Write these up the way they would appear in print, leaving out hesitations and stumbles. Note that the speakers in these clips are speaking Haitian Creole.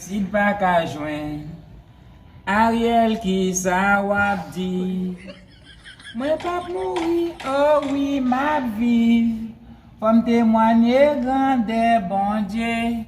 si pa ka jwen, Ariel ki sa wap di. Mwen pap mouri, oh oui ma vive, fòm témoigner grande bon Dieu.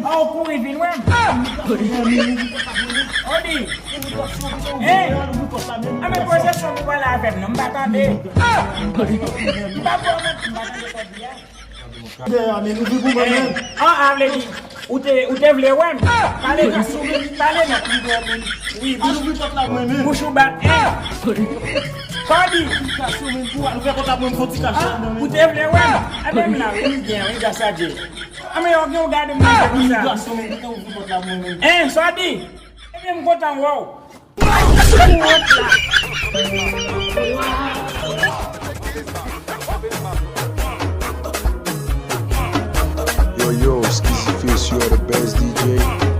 Oh, kouri vin wèm. Odi. Ame pose son mou wala avèm nou m'batande. Avle di. Ou te vle wèm. Pale nan. Oui, bouchou bat. Kodi. Ou te vle wèm. Adem la, ou gen, ou gasadje. Ame yo gen ou gade mwen sa. Sadi. Eme mkotan wow. Yo, Skizzy Face, you are the best DJ.